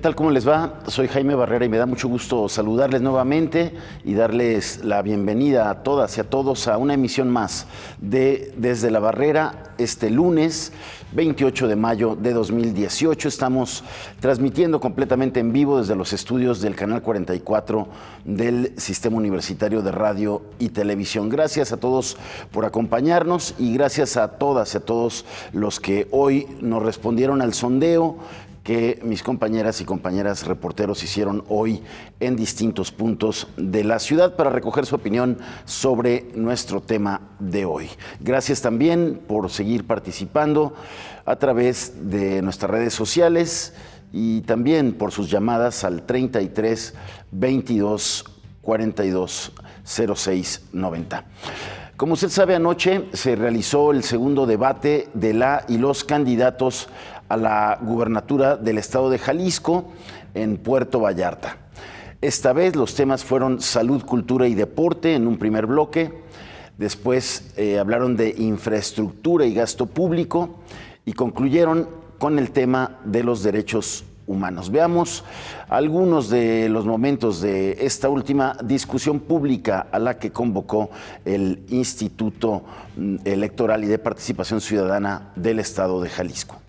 tal? ¿Cómo les va? Soy Jaime Barrera y me da mucho gusto saludarles nuevamente y darles la bienvenida a todas y a todos a una emisión más de Desde la Barrera. Este lunes 28 de mayo de 2018 estamos transmitiendo completamente en vivo desde los estudios del Canal 44 del Sistema Universitario de Radio y Televisión. Gracias a todos por acompañarnos y gracias a todas y a todos los que hoy nos respondieron al sondeo que mis compañeras y compañeras reporteros hicieron hoy en distintos puntos de la ciudad para recoger su opinión sobre nuestro tema de hoy. Gracias también por seguir participando a través de nuestras redes sociales y también por sus llamadas al 33 22 42 06 90. Como usted sabe, anoche se realizó el segundo debate de la y los candidatos a la gubernatura del estado de Jalisco en Puerto Vallarta. Esta vez los temas fueron salud, cultura y deporte en un primer bloque. Después hablaron de infraestructura y gasto público y concluyeron con el tema de los derechos humanos. Veamos algunos de los momentos de esta última discusión pública a la que convocó el Instituto Electoral y de Participación Ciudadana del estado de Jalisco.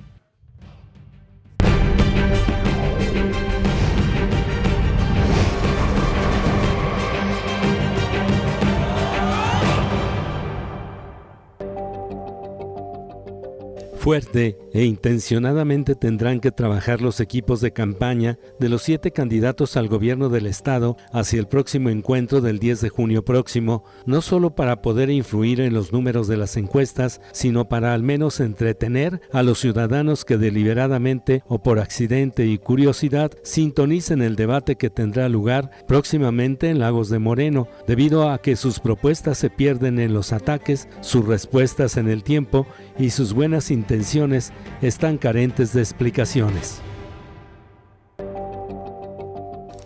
Fuerte e intencionadamente tendrán que trabajar los equipos de campaña de los 7 candidatos al gobierno del estado hacia el próximo encuentro del 10 de junio próximo, no solo para poder influir en los números de las encuestas, sino para al menos entretener a los ciudadanos que deliberadamente o por accidente y curiosidad sintonicen el debate que tendrá lugar próximamente en Lagos de Moreno, debido a que sus propuestas se pierden en los ataques, sus respuestas en el tiempo y sus buenas intenciones están carentes de explicaciones.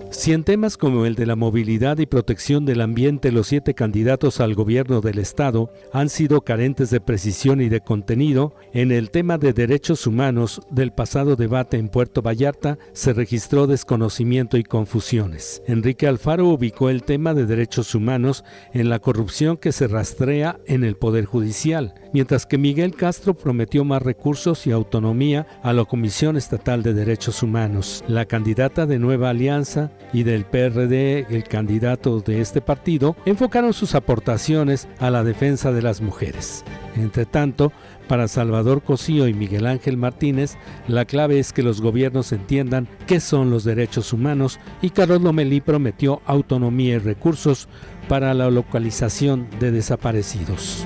Si en temas como el de la movilidad y protección del ambiente los 7 candidatos al gobierno del estado han sido carentes de precisión y de contenido, en el tema de derechos humanos del pasado debate en Puerto Vallarta se registró desconocimiento y confusiones. Enrique Alfaro ubicó el tema de derechos humanos en la corrupción que se rastrea en el Poder Judicial, mientras que Miguel Castro prometió más recursos y autonomía a la Comisión Estatal de Derechos Humanos. La candidata de Nueva Alianza y del PRD, el candidato de este partido, enfocaron sus aportaciones a la defensa de las mujeres. Entre tanto, para Salvador Cosío y Miguel Ángel Martínez, la clave es que los gobiernos entiendan qué son los derechos humanos y Carlos Lomelí prometió autonomía y recursos para la localización de desaparecidos.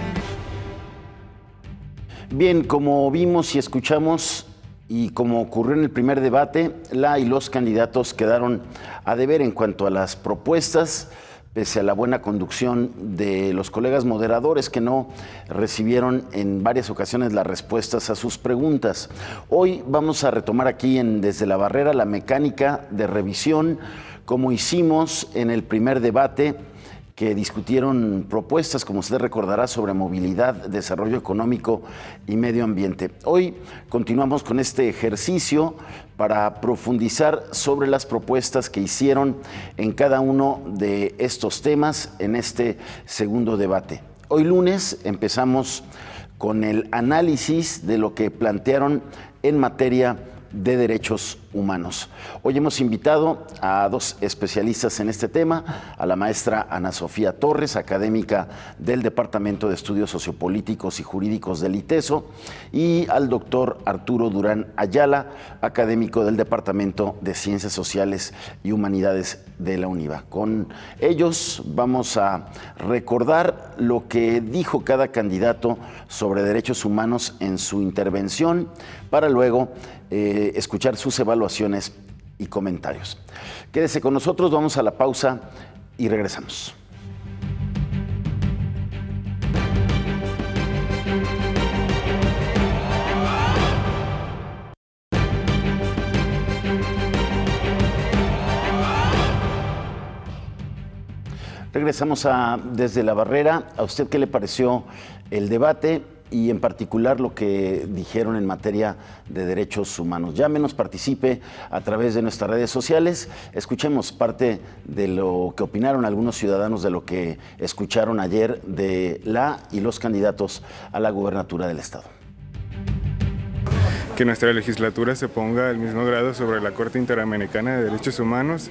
Bien, como vimos y escuchamos, y como ocurrió en el primer debate, la y los candidatos quedaron a deber en cuanto a las propuestas, pese a la buena conducción de los colegas moderadores que no recibieron en varias ocasiones las respuestas a sus preguntas. Hoy vamos a retomar aquí en Desde la Barrera la mecánica de revisión, como hicimos en el primer debate, que discutieron propuestas, como usted recordará, sobre movilidad, desarrollo económico y medio ambiente. Hoy continuamos con este ejercicio para profundizar sobre las propuestas que hicieron en cada uno de estos temas en este segundo debate. Hoy lunes empezamos con el análisis de lo que plantearon en materia de derechos humanos. Hoy hemos invitado a 2 especialistas en este tema, a la maestra Ana Sofía Torres, académica del Departamento de Estudios Sociopolíticos y Jurídicos del ITESO, y al doctor Arturo Durán Ayala, académico del Departamento de Ciencias Sociales y Humanidades de la UNIVA. Con ellos vamos a recordar lo que dijo cada candidato sobre derechos humanos en su intervención, para luego escuchar sus evaluaciones y comentarios. Quédese con nosotros, vamos a la pausa y regresamos. Regresamos a Desde la Barrera. ¿A usted qué le pareció el debate? y en particular lo que dijeron en materia de derechos humanos. Llámenos, participe a través de nuestras redes sociales. Escuchemos parte de lo que opinaron algunos ciudadanos de lo que escucharon ayer de la y los candidatos a la gubernatura del estado. Que nuestra legislatura se ponga al mismo grado sobre la Corte Interamericana de Derechos Humanos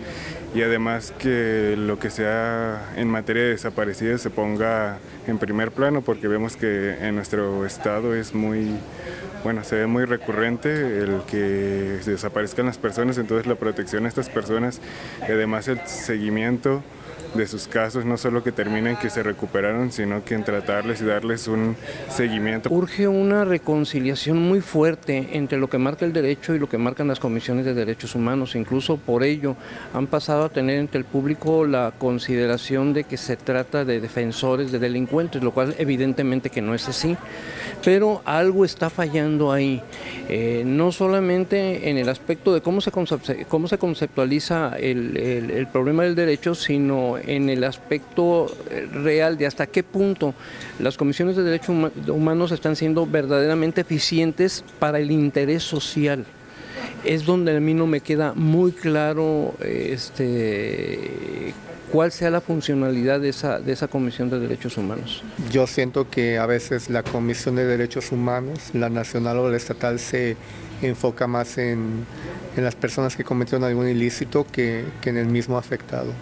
y además que lo que sea en materia de desaparecidos se ponga en primer plano, porque vemos que en nuestro estado es se ve muy recurrente el que se desaparezcan las personas, entonces la protección a estas personas y además el seguimiento de sus casos, no solo que terminen que se recuperaron, sino que en tratarles y darles un seguimiento. Urge una reconciliación muy fuerte entre lo que marca el derecho y lo que marcan las comisiones de derechos humanos. Incluso por ello han pasado a tener entre el público la consideración de que se trata de defensores de delincuentes, lo cual evidentemente que no es así. Pero algo está fallando ahí, no solamente en el aspecto de cómo se conceptualiza el problema del derecho, sino en el aspecto real de hasta qué punto las comisiones de derechos humanos están siendo verdaderamente eficientes para el interés social. Es donde a mí no me queda muy claro cuál sea la funcionalidad de esa Comisión de Derechos Humanos. Yo siento que a veces la Comisión de Derechos Humanos, la nacional o la estatal, se enfoca más en las personas que cometieron algún ilícito que en el mismo afectado.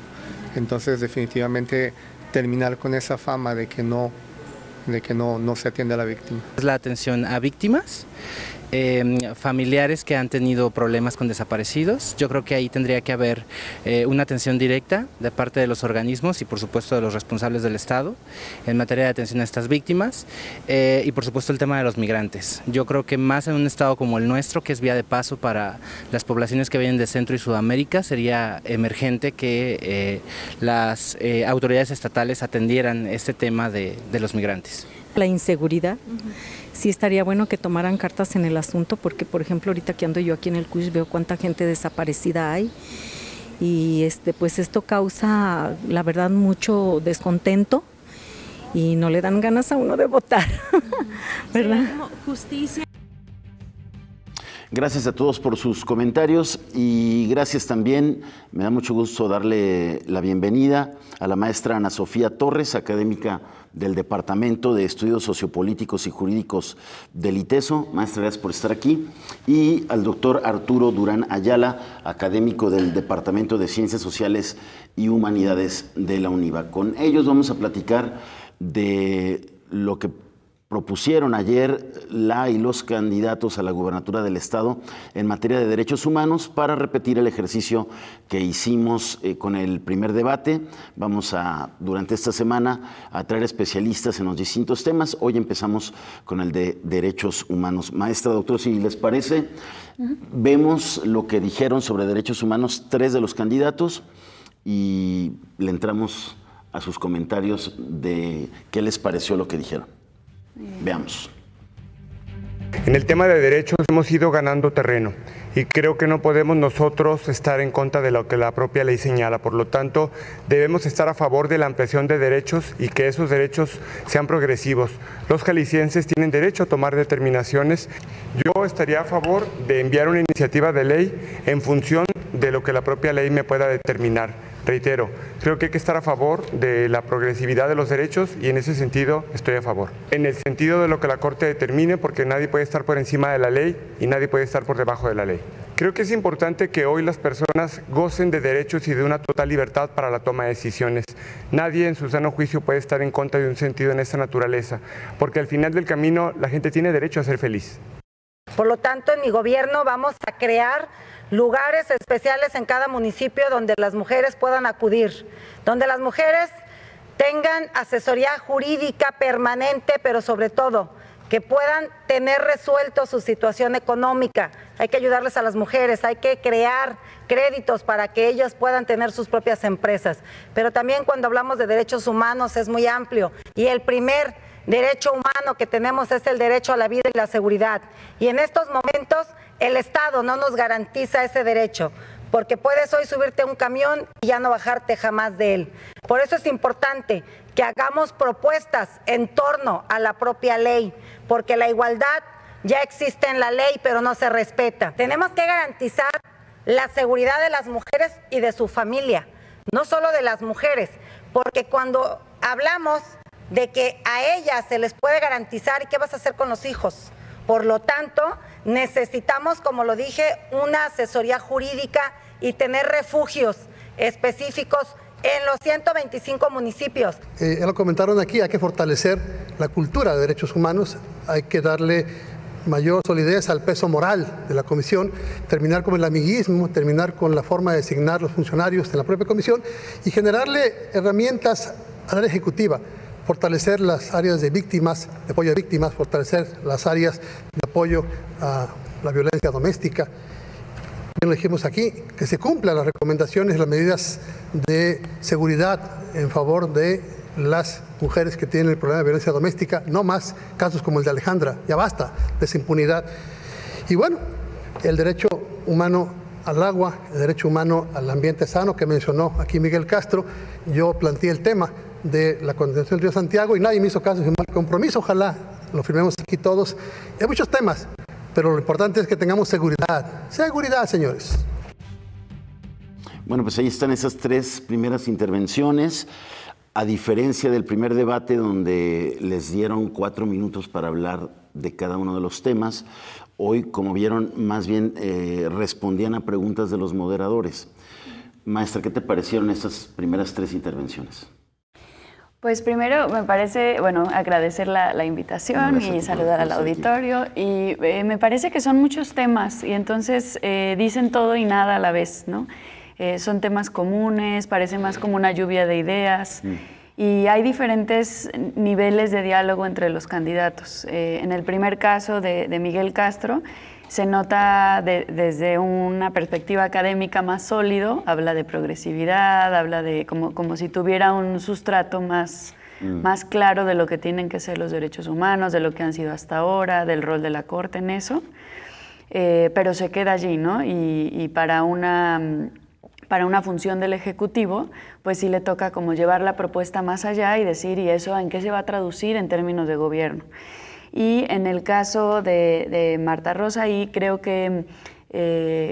Entonces, definitivamente, terminar con esa fama de que no se atiende a la víctima. La atención a víctimas, familiares que han tenido problemas con desaparecidos. Yo creo que ahí tendría que haber una atención directa de parte de los organismos y por supuesto de los responsables del Estado en materia de atención a estas víctimas y por supuesto el tema de los migrantes. Yo creo que más en un estado como el nuestro, que es vía de paso para las poblaciones que vienen de Centro y Sudamérica, sería emergente que las autoridades estatales atendieran este tema de los migrantes. La inseguridad. Sí estaría bueno que tomaran cartas en el asunto, porque por ejemplo ahorita que ando yo aquí en el CUSH veo cuánta gente desaparecida hay y pues esto causa la verdad mucho descontento y no le dan ganas a uno de votar, ¿verdad? Sí, como justicia. Gracias a todos por sus comentarios y gracias también, me da mucho gusto darle la bienvenida a la maestra Ana Sofía Torres, académica del Departamento de Estudios Sociopolíticos y Jurídicos del ITESO. Maestra, gracias por estar aquí. Y al doctor Arturo Durán Ayala, académico del Departamento de Ciencias Sociales y Humanidades de la UNIVA. Con ellos vamos a platicar de lo que propusieron ayer la y los candidatos a la gubernatura del estado en materia de derechos humanos para repetir el ejercicio que hicimos con el primer debate. Vamos durante esta semana a traer especialistas en los distintos temas. Hoy empezamos con el de derechos humanos. Maestra, doctor, si les parece, vemos lo que dijeron sobre derechos humanos 3 de los candidatos y le entramos a sus comentarios de qué les pareció lo que dijeron. Veamos. En el tema de derechos hemos ido ganando terreno y creo que no podemos nosotros estar en contra de lo que la propia ley señala. Por lo tanto, debemos estar a favor de la ampliación de derechos y que esos derechos sean progresivos. Los jaliscienses tienen derecho a tomar determinaciones. Yo estaría a favor de enviar una iniciativa de ley en función de lo que la propia ley me pueda determinar. Reitero, creo que hay que estar a favor de la progresividad de los derechos y en ese sentido estoy a favor. En el sentido de lo que la Corte determine, porque nadie puede estar por encima de la ley y nadie puede estar por debajo de la ley. Creo que es importante que hoy las personas gocen de derechos y de una total libertad para la toma de decisiones. Nadie en su sano juicio puede estar en contra de un sentido en esta naturaleza, porque al final del camino la gente tiene derecho a ser feliz. Por lo tanto, en mi gobierno vamos a crear lugares especiales en cada municipio donde las mujeres puedan acudir, donde las mujeres tengan asesoría jurídica permanente, pero sobre todo que puedan tener resuelto su situación económica. Hay que ayudarles a las mujeres, hay que crear créditos para que ellas puedan tener sus propias empresas. Pero también cuando hablamos de derechos humanos es muy amplio y el primer derecho humano que tenemos es el derecho a la vida y la seguridad. Y en estos momentos el Estado no nos garantiza ese derecho. porque puedes hoy subirte a un camión y ya no bajarte jamás de él. Por eso es importante que hagamos propuestas en torno a la propia ley, porque la igualdad ya existe en la ley, pero no se respeta. Tenemos que garantizar la seguridad de las mujeres y de su familia, no solo de las mujeres, porque cuando hablamos de que a ellas se les puede garantizar, ¿y qué vas a hacer con los hijos? Por lo tanto, necesitamos, como lo dije, una asesoría jurídica y tener refugios específicos en los 125 municipios. Ya lo comentaron aquí, hay que fortalecer la cultura de derechos humanos, hay que darle mayor solidez al peso moral de la comisión, terminar con el amiguismo, terminar con la forma de designar los funcionarios de la propia comisión y generarle herramientas a la ejecutiva, fortalecer las áreas de víctimas, de apoyo a víctimas, fortalecer las áreas de apoyo a la violencia doméstica. Bien lo dijimos aquí, que se cumplan las recomendaciones, las medidas de seguridad en favor de las mujeres que tienen el problema de violencia doméstica, no más casos como el de Alejandra, ya basta de esa impunidad. Y bueno, el derecho humano al agua, el derecho humano al ambiente sano que mencionó aquí Miguel Castro, yo planteé el tema de la contención del río Santiago y nadie me hizo caso, firmar el compromiso, ojalá lo firmemos aquí todos. Hay muchos temas, pero lo importante es que tengamos seguridad. Seguridad, señores. Bueno, pues ahí están esas tres primeras intervenciones. A diferencia del primer debate donde les dieron 4 minutos para hablar de cada uno de los temas, hoy, como vieron, más bien respondían a preguntas de los moderadores. Maestra, ¿qué te parecieron estas primeras 3 intervenciones? Pues primero me parece, bueno, agradecer la invitación y saludar al auditorio. Y me parece que son muchos temas y entonces dicen todo y nada a la vez, ¿no? Son temas comunes, parece más como una lluvia de ideas y hay diferentes niveles de diálogo entre los candidatos. En el primer caso de Miguel Castro se nota desde una perspectiva académica más sólido, habla de progresividad, habla de como si tuviera un sustrato más claro de lo que tienen que ser los derechos humanos, de lo que han sido hasta ahora, del rol de la Corte en eso, pero se queda allí, ¿no? Y para una función del Ejecutivo, pues sí le toca como llevar la propuesta más allá y decir, ¿y eso en qué se va a traducir en términos de gobierno? Y en el caso de Marta Rosa, ahí creo que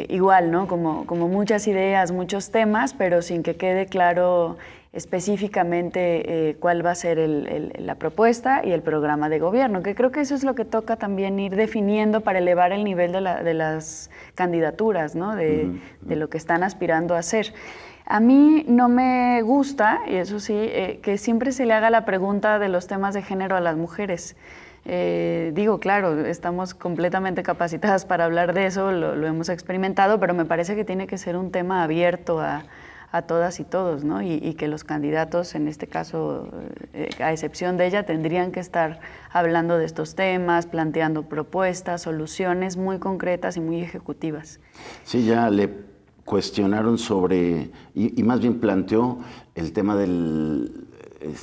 igual, ¿no? Como muchas ideas, muchos temas, pero sin que quede claro específicamente cuál va a ser la propuesta y el programa de gobierno, que creo que eso es lo que toca también ir definiendo para elevar el nivel de las candidaturas, ¿no? De lo que están aspirando a hacer. A mí no me gusta, y eso sí, que siempre se le haga la pregunta de los temas de género a las mujeres. Digo, claro, estamos completamente capacitadas para hablar de eso, lo hemos experimentado, pero me parece que tiene que ser un tema abierto a todas y todos, ¿no? Y que los candidatos, en este caso, a excepción de ella, tendrían que estar hablando de estos temas, planteando propuestas, soluciones muy concretas y muy ejecutivas. Sí, ya le cuestionaron sobre, y más bien planteó el tema de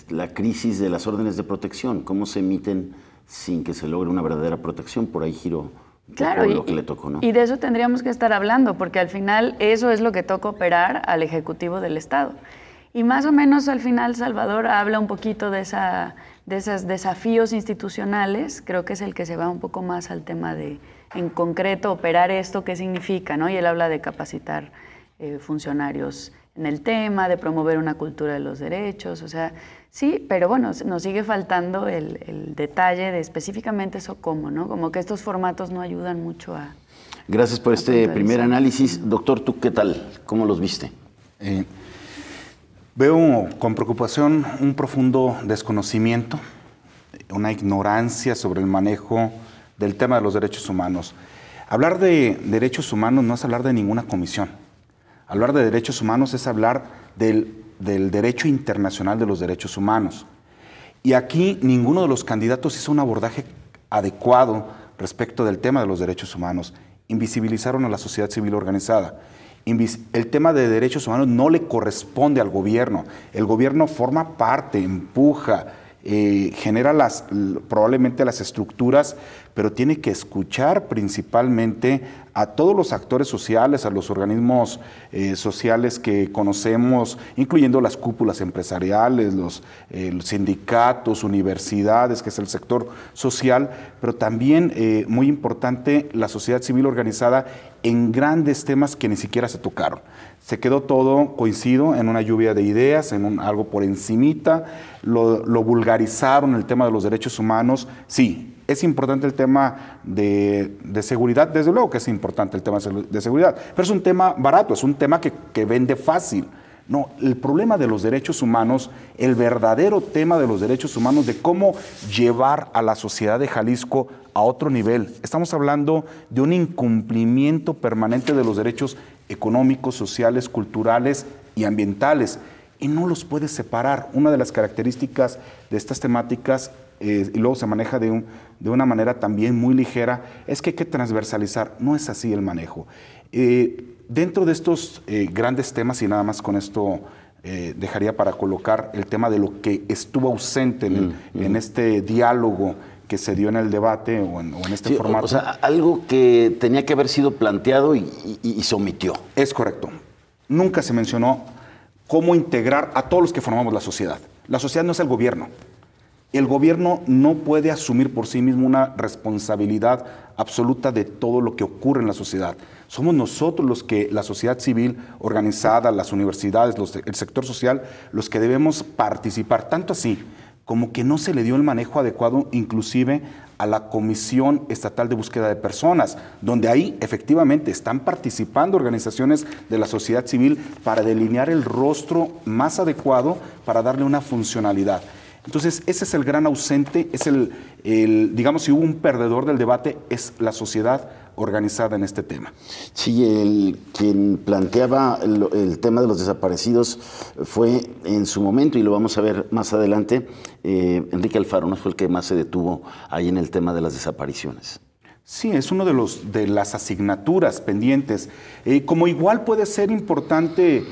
la crisis de las órdenes de protección, cómo se emiten sin que se logre una verdadera protección. Por ahí giró claro, lo que le tocó, ¿no? Y de eso tendríamos que estar hablando, porque al final eso es lo que toca operar al Ejecutivo del Estado. Y más o menos al final Salvador habla un poquito de esos desafíos institucionales, creo que es el que se va un poco más al tema de, en concreto, operar esto, qué significa, ¿no? Y él habla de capacitar funcionarios en el tema, de promover una cultura de los derechos, o sea, sí, pero bueno, nos sigue faltando el detalle de específicamente eso cómo, ¿no? Como que estos formatos no ayudan mucho a... Gracias por este primer análisis. Doctor, ¿tú qué tal? ¿Cómo los viste? Veo con preocupación un profundo desconocimiento, una ignorancia sobre el manejo del tema de los derechos humanos. Hablar de derechos humanos no es hablar de ninguna comisión. Hablar de derechos humanos es hablar del derecho internacional de los derechos humanos. Y aquí ninguno de los candidatos hizo un abordaje adecuado respecto del tema de los derechos humanos. Invisibilizaron a la sociedad civil organizada. El tema de derechos humanos no le corresponde al gobierno. El gobierno forma parte, empuja genera probablemente las estructuras, pero tiene que escuchar principalmente a todos los actores sociales, a los organismos sociales que conocemos, incluyendo las cúpulas empresariales, los sindicatos, universidades, que es el sector social, pero también, muy importante, la sociedad civil organizada en grandes temas que ni siquiera se tocaron. Se quedó todo, coincido, en una lluvia de ideas, en algo por encimita, lo vulgarizaron, el tema de los derechos humanos. Sí, es importante el tema de seguridad, desde luego que es importante el tema de seguridad, pero es un tema barato, es un tema que vende fácil. No, el problema de los derechos humanos, el verdadero tema de los derechos humanos, de cómo llevar a la sociedad de Jalisco a otro nivel. Estamos hablando de un incumplimiento permanente de los derechos económicos, sociales, culturales y ambientales, y no los puedes separar. Una de las características de estas temáticas, y luego se maneja de una manera también muy ligera, es que hay que transversalizar. No es así el manejo. Dentro de estos grandes temas, y nada más con esto dejaría para colocar el tema de lo que estuvo ausente en este diálogo que se dio en el debate o en este formato. O sea, algo que tenía que haber sido planteado y se omitió. Es correcto. Nunca se mencionó cómo integrar a todos los que formamos la sociedad. La sociedad no es el gobierno. El gobierno no puede asumir por sí mismo una responsabilidad absoluta de todo lo que ocurre en la sociedad. Somos nosotros los que, la sociedad civil organizada, las universidades, el sector social, los que debemos participar. Tanto así como que no se le dio el manejo adecuado inclusive a la Comisión Estatal de Búsqueda de Personas, donde ahí efectivamente están participando organizaciones de la sociedad civil para delinear el rostro más adecuado para darle una funcionalidad. Entonces, ese es el gran ausente, es digamos, si hubo un perdedor del debate, es la sociedad organizada en este tema. Sí, quien planteaba el tema de los desaparecidos fue en su momento, y lo vamos a ver más adelante, Enrique Alfaro, ¿no? Fue el que más se detuvo ahí en el tema de las desapariciones. Sí, es uno de las asignaturas pendientes. Como igual puede ser importante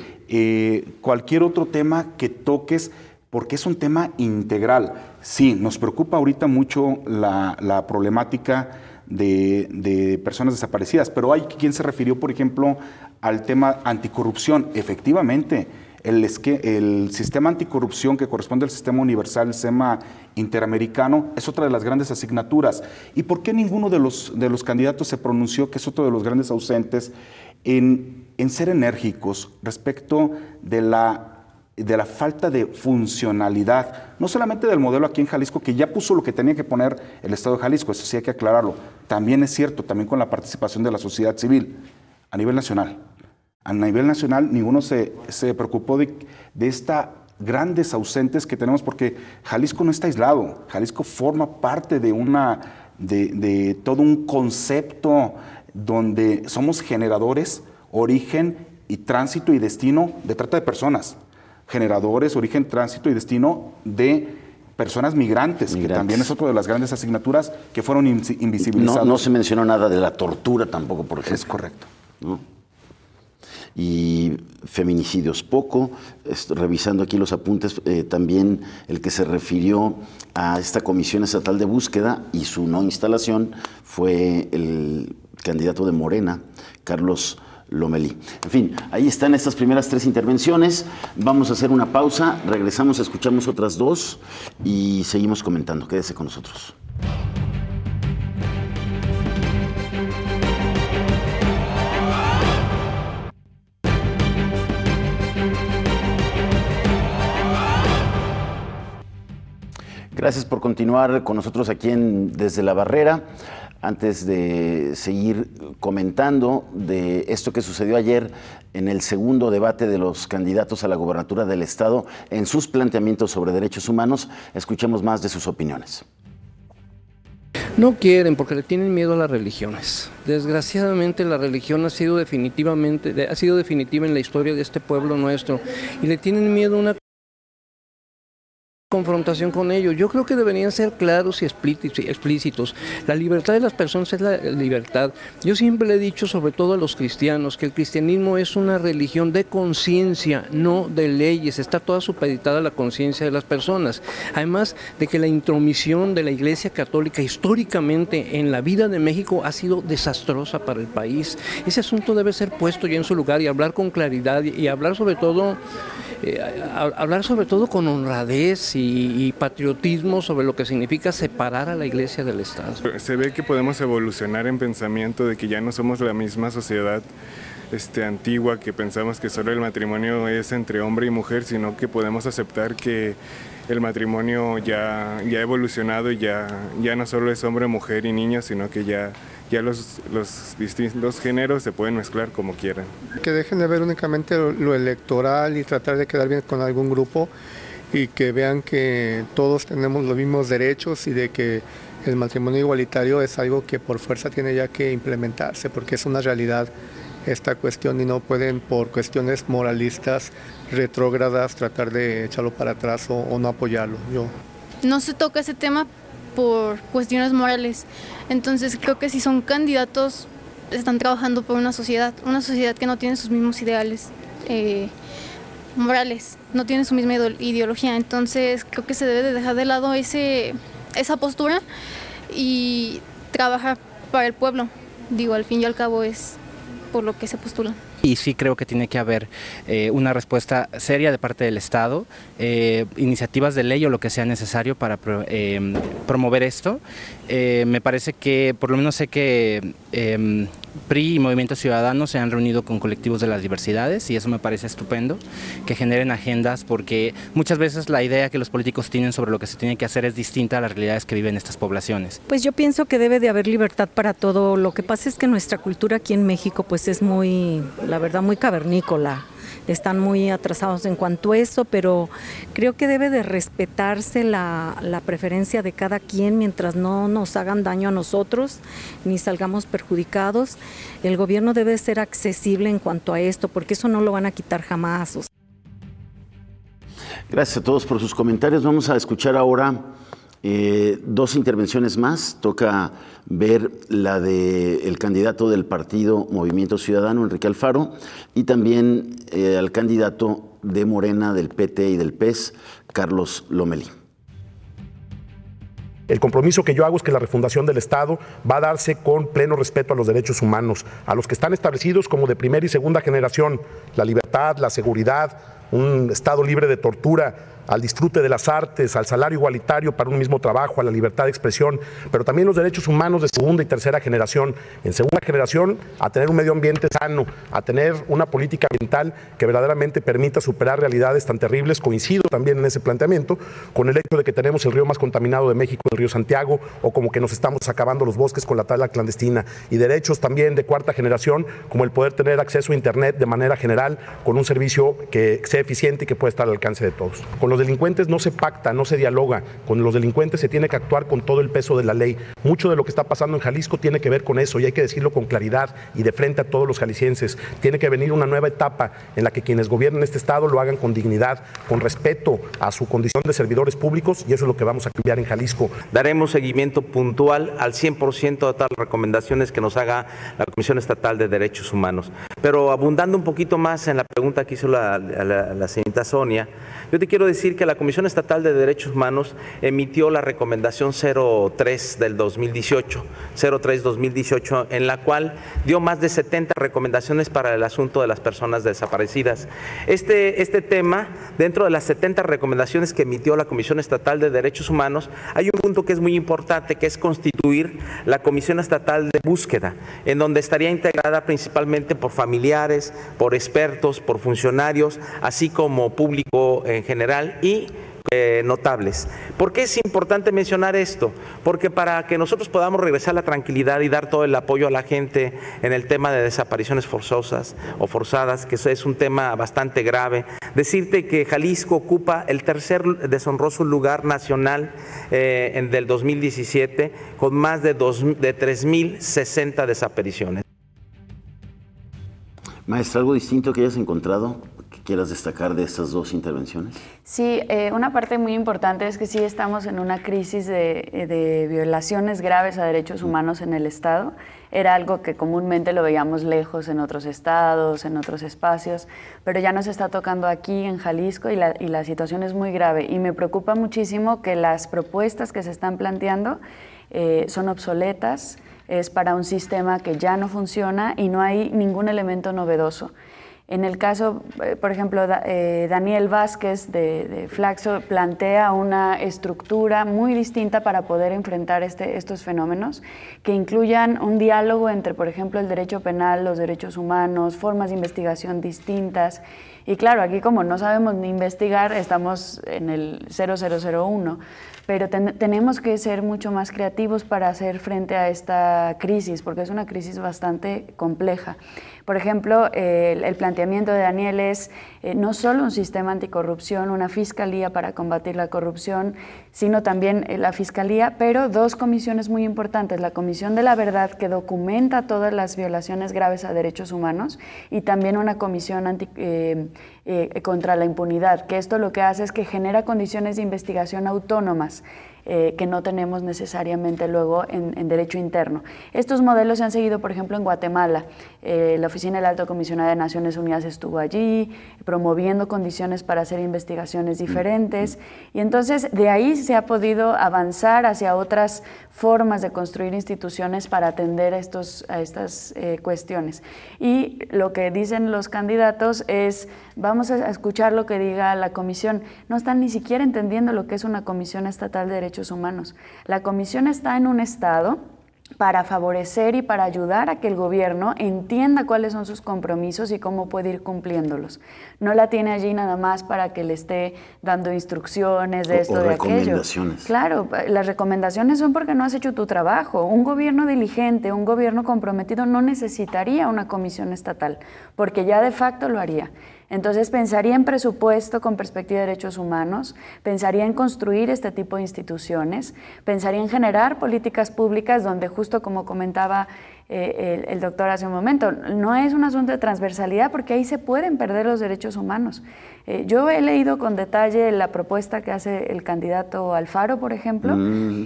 cualquier otro tema que toques, porque es un tema integral. Sí, nos preocupa ahorita mucho la problemática de personas desaparecidas, pero hay quien se refirió, por ejemplo, al tema anticorrupción. Efectivamente, el sistema anticorrupción que corresponde al sistema universal, el sistema interamericano, es otra de las grandes asignaturas. ¿Y por qué ninguno de los candidatos se pronunció, que es otro de los grandes ausentes, en ser enérgicos respecto de la falta de funcionalidad, no solamente del modelo aquí en Jalisco, que ya puso lo que tenía que poner el Estado de Jalisco, eso sí hay que aclararlo, también es cierto, también con la participación de la sociedad civil a nivel nacional. A nivel nacional ninguno se preocupó de estas grandes ausentes que tenemos, porque Jalisco no está aislado, Jalisco forma parte de todo un concepto donde somos generadores, origen y tránsito y destino de trata de personas. Generadores, origen, tránsito y destino de personas migrantes, que también es otra de las grandes asignaturas que fueron invisibilizadas. No se mencionó nada de la tortura tampoco, por ejemplo. Es correcto. ¿No? Y feminicidios poco. Revisando aquí los apuntes, también el que se refirió a esta Comisión Estatal de Búsqueda y su no instalación fue el candidato de Morena, Carlos Lomelí. En fin, ahí están estas primeras 3 intervenciones. Vamos a hacer una pausa, regresamos, escuchamos otras 2 y seguimos comentando. Quédese con nosotros. Gracias por continuar con nosotros aquí Desde la Barrera. Antes de seguir comentando de esto que sucedió ayer en el segundo debate de los candidatos a la gobernatura del Estado en sus planteamientos sobre derechos humanos, escuchemos más de sus opiniones. No quieren porque le tienen miedo a las religiones. Desgraciadamente la religión ha sido definitiva en la historia de este pueblo nuestro y le tienen miedo a una confrontación con ellos. Yo creo que deberían ser claros y explícitos. La libertad de las personas es la libertad. Yo siempre le he dicho, sobre todo a los cristianos, que el cristianismo es una religión de conciencia, no de leyes. Está toda supeditada a la conciencia de las personas. Además de que la intromisión de la Iglesia Católica históricamente en la vida de México ha sido desastrosa para el país. Ese asunto debe ser puesto ya en su lugar y hablar con claridad y hablar sobre todo con honradez y patriotismo sobre lo que significa separar a la Iglesia del Estado. Se ve que podemos evolucionar en pensamiento de que ya no somos la misma sociedad antigua, que pensamos que solo el matrimonio es entre hombre y mujer, sino que podemos aceptar que el matrimonio ya ha evolucionado y ya no solo es hombre, mujer y niño, sino que ya los distintos géneros se pueden mezclar como quieran. Que dejen de ver únicamente lo electoral y tratar de quedar bien con algún grupo y que vean que todos tenemos los mismos derechos y de que el matrimonio igualitario es algo que por fuerza tiene ya que implementarse, porque es una realidad esta cuestión y no pueden por cuestiones moralistas retrógradas tratar de echarlo para atrás o no apoyarlo. No se toca ese tema por cuestiones morales, entonces creo que si son candidatos están trabajando por una sociedad que no tiene sus mismos ideales morales, no tiene su misma ideología, entonces creo que se debe de dejar de lado esa postura y trabajar para el pueblo. Digo, al fin y al cabo es por lo que se postula. Y sí creo que tiene que haber una respuesta seria de parte del Estado, iniciativas de ley o lo que sea necesario para promover esto. Me parece que, por lo menos sé que PRI y Movimiento Ciudadano se han reunido con colectivos de las diversidades y eso me parece estupendo, que generen agendas, porque muchas veces la idea que los políticos tienen sobre lo que se tiene que hacer es distinta a las realidades que viven estas poblaciones. Pues yo pienso que debe de haber libertad para todo. Lo que pasa es que nuestra cultura aquí en México pues es muy, la verdad, muy cavernícola. Están muy atrasados en cuanto a eso, pero creo que debe de respetarse la preferencia de cada quien mientras no nos hagan daño a nosotros ni salgamos perjudicados. El gobierno debe ser accesible en cuanto a esto, porque eso no lo van a quitar jamás. Gracias a todos por sus comentarios. Vamos a escuchar ahora dos intervenciones más. Toca ver la del candidato del partido Movimiento Ciudadano, Enrique Alfaro, y también al candidato de Morena, del PT y del PES, Carlos Lomelí. El compromiso que yo hago es que la refundación del Estado va a darse con pleno respeto a los derechos humanos, a los que están establecidos como de primera y segunda generación, la libertad, la seguridad, un Estado libre de tortura, al disfrute de las artes, al salario igualitario para un mismo trabajo, a la libertad de expresión, pero también los derechos humanos de segunda y tercera generación. En segunda generación, a tener un medio ambiente sano, a tener una política ambiental que verdaderamente permita superar realidades tan terribles. Coincido también en ese planteamiento con el hecho de que tenemos el río más contaminado de México, el río Santiago, o como que nos estamos acabando los bosques con la tala clandestina, y derechos también de cuarta generación, como el poder tener acceso a Internet de manera general, con un servicio que sea eficiente y que pueda estar al alcance de todos. Con los delincuentes no se pacta, no se dialoga. Con los delincuentes se tiene que actuar con todo el peso de la ley. Mucho de lo que está pasando en Jalisco tiene que ver con eso y hay que decirlo con claridad y de frente a todos los jaliscienses. Tiene que venir una nueva etapa en la que quienes gobiernen este Estado lo hagan con dignidad, con respeto a su condición de servidores públicos, y eso es lo que vamos a cambiar en Jalisco. Daremos seguimiento puntual al 100% de todas las recomendaciones que nos haga la Comisión Estatal de Derechos Humanos. Pero abundando un poquito más en la pregunta que hizo la señorita Sonia, yo te quiero decir que la Comisión Estatal de Derechos Humanos emitió la recomendación 03 del 2018, 03-2018, en la cual dio más de 70 recomendaciones para el asunto de las personas desaparecidas. Este tema, dentro de las 70 recomendaciones que emitió la Comisión Estatal de Derechos Humanos, hay un punto que es muy importante, que es constituir la Comisión Estatal de Búsqueda, en donde estaría integrada principalmente por familiares, por expertos, por funcionarios, así como público en general y notables. ¿Por qué es importante mencionar esto? Porque para que nosotros podamos regresar a la tranquilidad y dar todo el apoyo a la gente en el tema de desapariciones forzosas o forzadas, que eso es un tema bastante grave, decirte que Jalisco ocupa el tercer deshonroso lugar nacional del 2017 con más de 3.060 desapariciones. Maestra, ¿algo distinto que hayas encontrado quieras destacar de estas dos intervenciones? Sí, una parte muy importante es que sí estamos en una crisis de violaciones graves a derechos humanos en el Estado. Era algo que comúnmente lo veíamos lejos en otros estados, en otros espacios, pero ya nos está tocando aquí en Jalisco y la situación es muy grave. Y me preocupa muchísimo que las propuestas que se están planteando son obsoletas, es para un sistema que ya no funciona y no hay ningún elemento novedoso. En el caso, por ejemplo, Daniel Vázquez de Flaxo plantea una estructura muy distinta para poder enfrentar estos fenómenos, que incluyan un diálogo entre, por ejemplo, el derecho penal, los derechos humanos, formas de investigación distintas. Y claro, aquí como no sabemos ni investigar, estamos en el 0001, pero tenemos que ser mucho más creativos para hacer frente a esta crisis, porque es una crisis bastante compleja. Por ejemplo, el planteamiento de Daniel es no solo un sistema anticorrupción, una fiscalía para combatir la corrupción, sino también la fiscalía, pero dos comisiones muy importantes, la Comisión de la Verdad, que documenta todas las violaciones graves a derechos humanos, y también una comisión contra la impunidad, que esto lo que hace es que genera condiciones de investigación autónomas, que no tenemos necesariamente luego en derecho interno. Estos modelos se han seguido, por ejemplo, en Guatemala. La Oficina del Alto Comisionado de Naciones Unidas estuvo allí, promoviendo condiciones para hacer investigaciones diferentes, y entonces de ahí se ha podido avanzar hacia otras formas de construir instituciones para atender a estas cuestiones. Y lo que dicen los candidatos es, vamos a escuchar lo que diga la comisión. No están ni siquiera entendiendo lo que es una Comisión Estatal de Derechos Humanos. La comisión está en un estado para favorecer y para ayudar a que el gobierno entienda cuáles son sus compromisos y cómo puede ir cumpliéndolos. No la tiene allí nada más para que le esté dando instrucciones de esto, de aquello. Recomendaciones. Claro, las recomendaciones son porque no has hecho tu trabajo. Un gobierno diligente, un gobierno comprometido no necesitaría una comisión estatal, porque ya de facto lo haría. Entonces pensaría en presupuesto con perspectiva de derechos humanos, pensaría en construir este tipo de instituciones, pensaría en generar políticas públicas donde, justo como comentaba el doctor hace un momento, no es un asunto de transversalidad, porque ahí se pueden perder los derechos humanos. Yo he leído con detalle la propuesta que hace el candidato Alfaro, por ejemplo,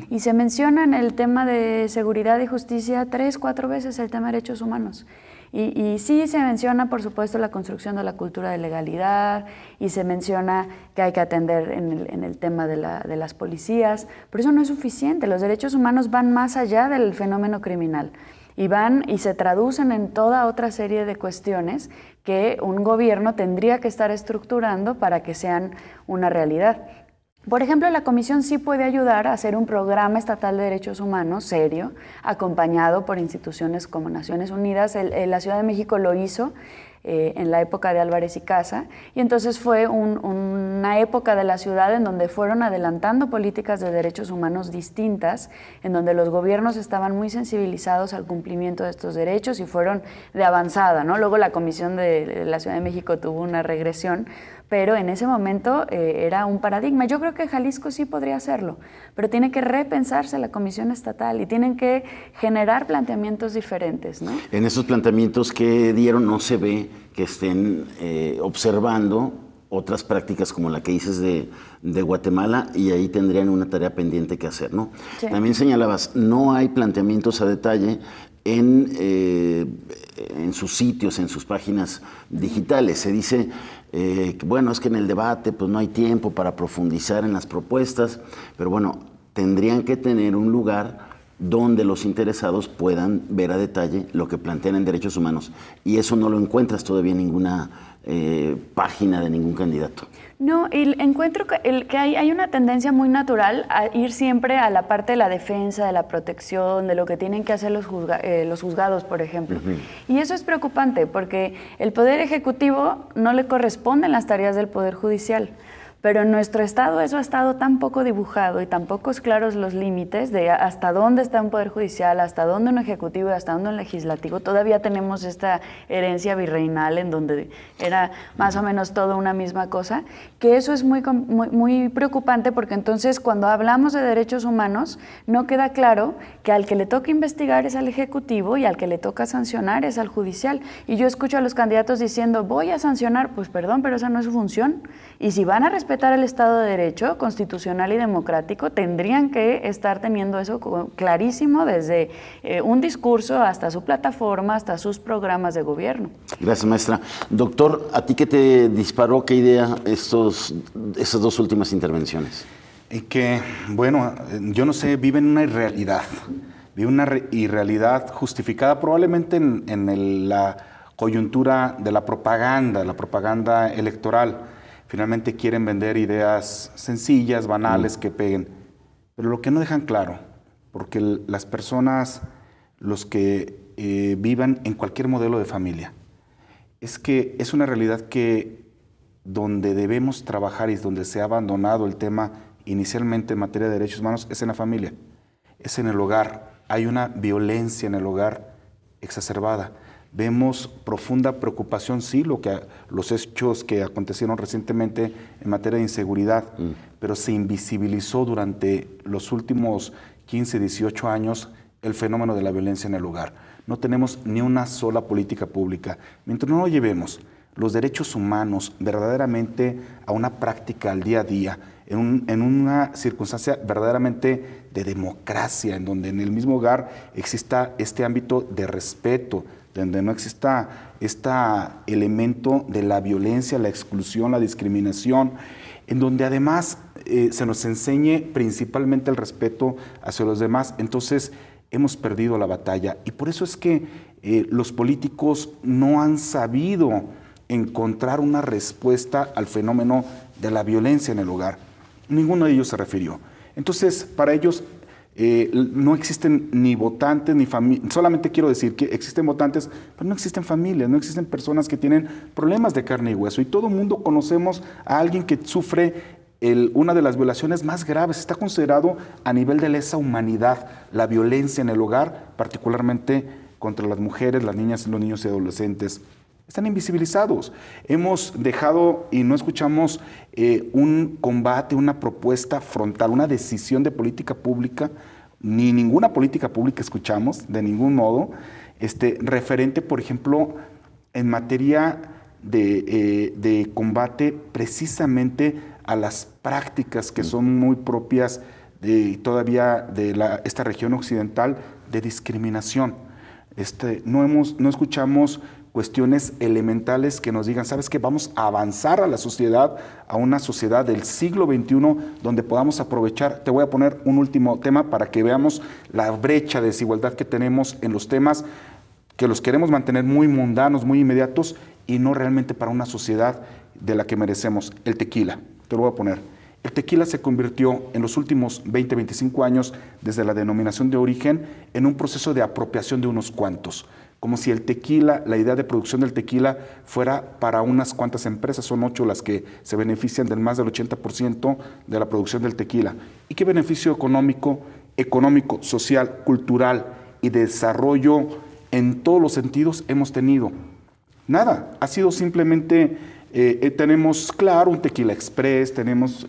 y se menciona en el tema de seguridad y justicia 3, 4 veces el tema de derechos humanos. Y sí se menciona, por supuesto, la construcción de la cultura de legalidad, y se menciona que hay que atender en el tema de las policías, pero eso no es suficiente. Los derechos humanos van más allá del fenómeno criminal y van y se traducen en toda otra serie de cuestiones que un gobierno tendría que estar estructurando para que sean una realidad. Por ejemplo, la comisión sí puede ayudar a hacer un programa estatal de derechos humanos serio, acompañado por instituciones como Naciones Unidas. La Ciudad de México lo hizo en la época de Álvarez y Casa, y entonces fue una época de la ciudad en donde fueron adelantando políticas de derechos humanos distintas, en donde los gobiernos estaban muy sensibilizados al cumplimiento de estos derechos y fueron de avanzada, ¿no? Luego la Comisión de la Ciudad de México tuvo una regresión, pero en ese momento era un paradigma. Yo creo que Jalisco sí podría hacerlo, pero tiene que repensarse la Comisión Estatal y tienen que generar planteamientos diferentes, ¿no? En esos planteamientos que dieron no se ve que estén observando otras prácticas como la que dices de Guatemala, y ahí tendrían una tarea pendiente que hacer, ¿no? Sí. También señalabas, no hay planteamientos a detalle en sus sitios, en sus páginas digitales. Se dice, bueno, es que en el debate pues no hay tiempo para profundizar en las propuestas, pero bueno, tendrían que tener un lugar donde los interesados puedan ver a detalle lo que plantean en derechos humanos, y eso no lo encuentras todavía en ninguna página de ningún candidato. No, y encuentro que hay una tendencia muy natural a ir siempre a la parte de la defensa, de la protección, de lo que tienen que hacer los juzgados, por ejemplo. Y eso es preocupante, porque el Poder Ejecutivo no le corresponden las tareas del Poder Judicial. Pero en nuestro estado eso ha estado tan poco dibujado y tan pocos claros los límites de hasta dónde está un poder judicial, hasta dónde un ejecutivo y hasta dónde un legislativo. Todavía tenemos esta herencia virreinal en donde era más o menos todo una misma cosa, que eso es muy preocupante, porque entonces cuando hablamos de derechos humanos no queda claro que al que le toca investigar es al ejecutivo y al que le toca sancionar es al judicial. Y yo escucho a los candidatos diciendo, voy a sancionar, pues perdón, pero esa no es su función. Y si van a respetar el Estado de Derecho constitucional y democrático, tendrían que estar teniendo eso clarísimo desde un discurso hasta su plataforma, hasta sus programas de gobierno. Gracias, maestra. Doctor, ¿a ti qué te disparó, qué idea esas dos últimas intervenciones? Que, bueno, yo no sé, viven una irrealidad. Vive una irrealidad justificada probablemente en la coyuntura de la propaganda electoral. Finalmente quieren vender ideas sencillas, banales, que peguen. Pero lo que no dejan claro, porque las personas, los que vivan en cualquier modelo de familia, es que es una realidad que donde debemos trabajar y donde se ha abandonado el tema inicialmente en materia de derechos humanos es en la familia, es en el hogar. Hay una violencia en el hogar exacerbada. Vemos profunda preocupación, sí, los hechos que acontecieron recientemente en materia de inseguridad, pero se invisibilizó durante los últimos 15, 18 años el fenómeno de la violencia en el hogar. No tenemos ni una sola política pública. Mientras no llevemos los derechos humanos verdaderamente a una práctica al día a día, en una circunstancia verdaderamente de democracia, en donde en el mismo hogar exista este ámbito de respeto, donde no exista este elemento de la violencia, la exclusión, la discriminación, en donde además se nos enseñe principalmente el respeto hacia los demás, entonces hemos perdido la batalla. Y por eso es que los políticos no han sabido encontrar una respuesta al fenómeno de la violencia en el hogar. Ninguno de ellos se refirió. Entonces, para ellos no existen ni votantes ni familias. Solamente quiero decir que existen votantes, pero no existen familias, no existen personas que tienen problemas de carne y hueso. Y todo el mundo conocemos a alguien que sufre una de las violaciones más graves. Está considerado a nivel de lesa humanidad la violencia en el hogar, particularmente contra las mujeres, las niñas, los niños y adolescentes. Están invisibilizados. Hemos dejado y no escuchamos un combate, una propuesta frontal, una decisión de política pública, ni ninguna política pública escuchamos, de ningún modo, referente, por ejemplo, en materia de combate precisamente a las prácticas que son muy propias todavía de esta región occidental de discriminación. No escuchamos cuestiones elementales que nos digan, ¿sabes qué? Vamos a avanzar a la sociedad, a una sociedad del siglo XXI donde podamos aprovechar. Te voy a poner un último tema para que veamos la brecha de desigualdad que tenemos en los temas que los queremos mantener muy mundanos, muy inmediatos y no realmente para una sociedad de la que merecemos. El tequila, te lo voy a poner. El tequila se convirtió en los últimos 20, 25 años, desde la denominación de origen, en un proceso de apropiación de unos cuantos. Como si el tequila, la idea de producción del tequila fuera para unas cuantas empresas, son 8 las que se benefician del más del 80% de la producción del tequila. ¿Y qué beneficio económico, social, cultural y de desarrollo en todos los sentidos hemos tenido? Nada, ha sido simplemente, tenemos, claro, un tequila express, tenemos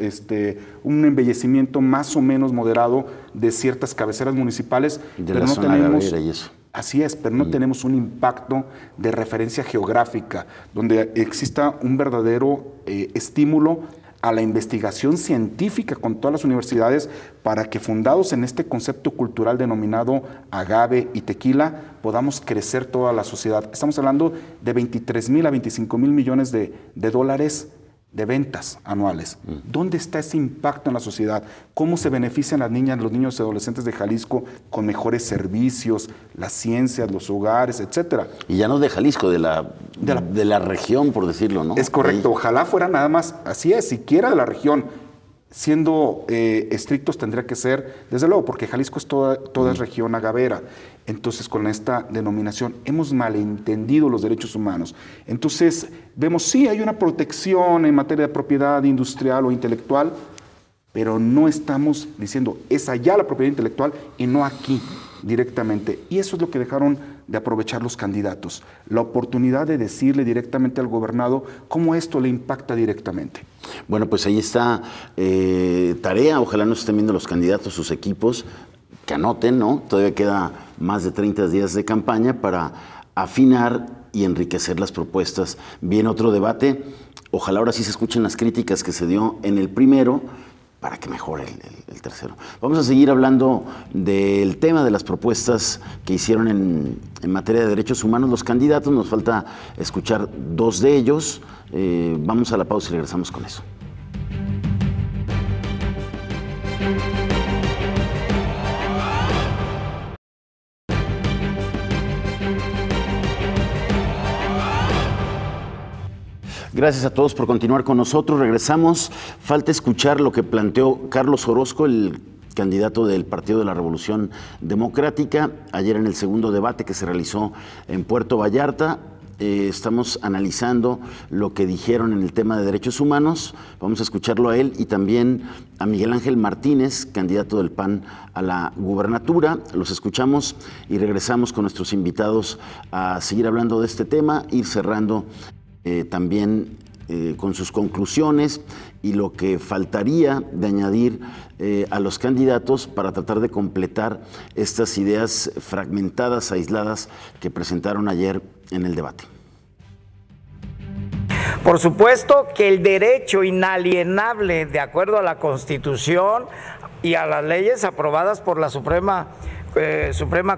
un embellecimiento más o menos moderado de ciertas cabeceras municipales, pero no tenemos... Y eso. Así es, pero no tenemos un impacto de referencia geográfica, donde exista un verdadero estímulo a la investigación científica con todas las universidades para que, fundados en este concepto cultural denominado agave y tequila, podamos crecer toda la sociedad. Estamos hablando de 23,000 a 25,000 millones de dólares de ventas anuales. ¿Dónde está ese impacto en la sociedad? ¿Cómo se benefician las niñas, los niños y adolescentes de Jalisco con mejores servicios, las ciencias, los hogares, etcétera? Y ya no de Jalisco, de la región, por decirlo, ¿no? Es correcto. Ojalá fuera nada más, así es, siquiera de la región. siendo estrictos tendría que ser, desde luego, porque Jalisco es toda es región agavera. Entonces, con esta denominación hemos malentendido los derechos humanos. Entonces, vemos, sí, hay una protección en materia de propiedad industrial o intelectual, pero no estamos diciendo, es allá la propiedad intelectual y no aquí directamente. Y eso es lo que dejaron de aprovechar los candidatos, la oportunidad de decirle directamente al gobernado cómo esto le impacta directamente. Bueno, pues ahí está tarea, ojalá nos estén viendo los candidatos, sus equipos, que anoten, ¿no? Todavía queda más de 30 días de campaña para afinar y enriquecer las propuestas. Viene otro debate, ojalá ahora sí se escuchen las críticas que se dio en el primero, para que mejore el tercero. Vamos a seguir hablando del tema de las propuestas que hicieron en materia de derechos humanos los candidatos. Nos falta escuchar 2 de ellos. Vamos a la pausa y regresamos con eso. Gracias a todos por continuar con nosotros. Regresamos. Falta escuchar lo que planteó Carlos Orozco, el candidato del Partido de la Revolución Democrática, ayer en el segundo debate que se realizó en Puerto Vallarta. Estamos analizando lo que dijeron en el tema de derechos humanos. Vamos a escucharlo a él y también a Miguel Ángel Martínez, candidato del PAN a la gubernatura. Los escuchamos y regresamos con nuestros invitados a seguir hablando de este tema, ir cerrando también con sus conclusiones y lo que faltaría de añadir a los candidatos para tratar de completar estas ideas fragmentadas, aisladas, que presentaron ayer en el debate. Por supuesto que el derecho inalienable, de acuerdo a la Constitución y a las leyes aprobadas por la Suprema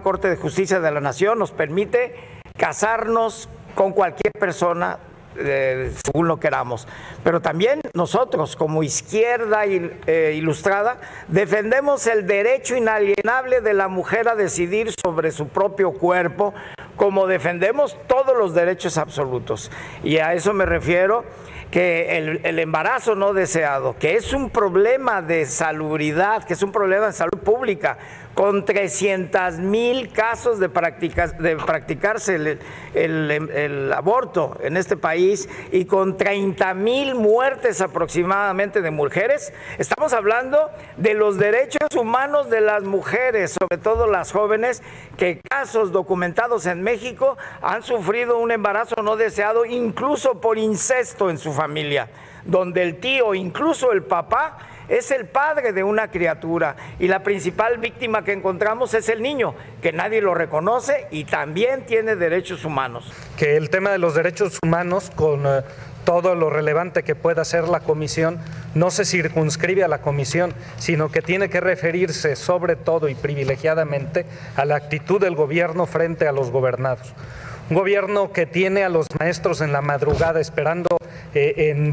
Corte de Justicia de la Nación, nos permite casarnos con cualquier persona según lo queramos, pero también nosotros como izquierda ilustrada defendemos el derecho inalienable de la mujer a decidir sobre su propio cuerpo, como defendemos todos los derechos absolutos, y a eso me refiero, que el embarazo no deseado, que es un problema de salubridad, que es un problema de salud pública, con 300,000 casos de practicarse el aborto en este país y con 30,000 muertes aproximadamente de mujeres, estamos hablando de los derechos humanos de las mujeres, sobre todo las jóvenes, que casos documentados en México han sufrido un embarazo no deseado, incluso por incesto en su familia, donde el tío, incluso el papá, es el padre de una criatura y la principal víctima que encontramos es el niño, que nadie lo reconoce y también tiene derechos humanos. Que el tema de los derechos humanos, con todo lo relevante que pueda ser la comisión, no se circunscribe a la comisión, sino que tiene que referirse sobre todo y privilegiadamente a la actitud del gobierno frente a los gobernados. Un gobierno que tiene a los maestros en la madrugada esperando,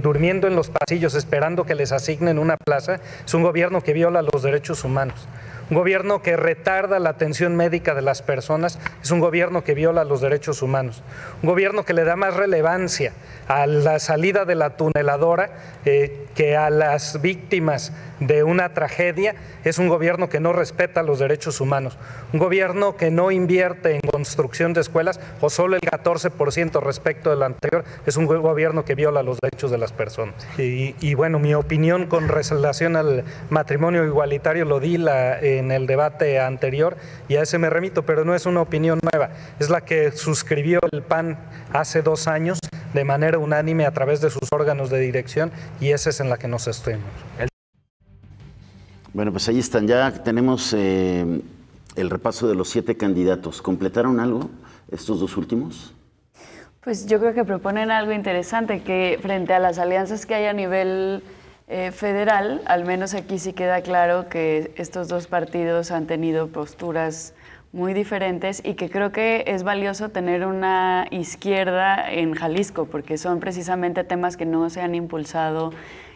durmiendo en los pasillos, esperando que les asignen una plaza, es un gobierno que viola los derechos humanos. Un gobierno que retarda la atención médica de las personas es un gobierno que viola los derechos humanos. Un gobierno que le da más relevancia a la salida de la tuneladora que a las víctimas de una tragedia es un gobierno que no respeta los derechos humanos. Un gobierno que no invierte en construcción de escuelas o solo el 14% respecto del anterior es un gobierno que viola los derechos de las personas. Y bueno, mi opinión con relación al matrimonio igualitario lo di en el debate anterior y a ese me remito, pero no es una opinión nueva, es la que suscribió el PAN hace 2 años de manera unánime a través de sus órganos de dirección y esa es en la que nos sostenemos. Bueno, pues ahí están, ya tenemos el repaso de los 7 candidatos. ¿Completaron algo estos 2 últimos? Pues yo creo que proponen algo interesante, que frente a las alianzas que hay a nivel federal, al menos aquí sí queda claro que estos 2 partidos han tenido posturas muy diferentes y que creo que es valioso tener una izquierda en Jalisco, porque son precisamente temas que no se han impulsado